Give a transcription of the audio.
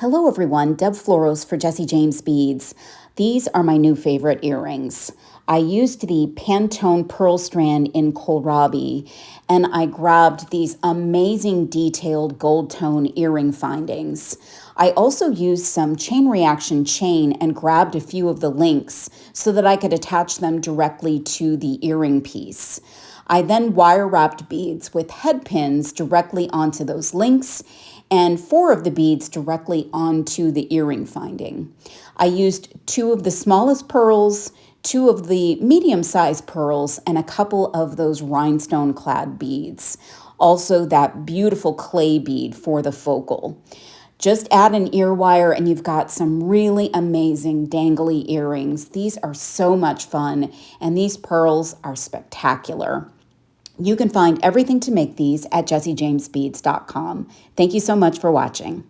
Hello everyone, Deb Floros for Jesse James Beads. These are my new favorite earrings. I used the Pantone Pearl strand in Kohlrabi, and I grabbed these amazing detailed gold tone earring findings. I also used some chain reaction chain and grabbed a few of the links so that I could attach them directly to the earring piece. I then wire wrapped beads with head pins directly onto those links and 4 of the beads directly onto the earring finding. I used 2 of the smallest pearls, 2 of the medium-sized pearls, and a couple of those rhinestone-clad beads. Also that beautiful clay bead for the focal. Just add an ear wire and you've got some really amazing dangly earrings. These are so much fun, and these pearls are spectacular. You can find everything to make these at jessejamesbeads.com. Thank you so much for watching.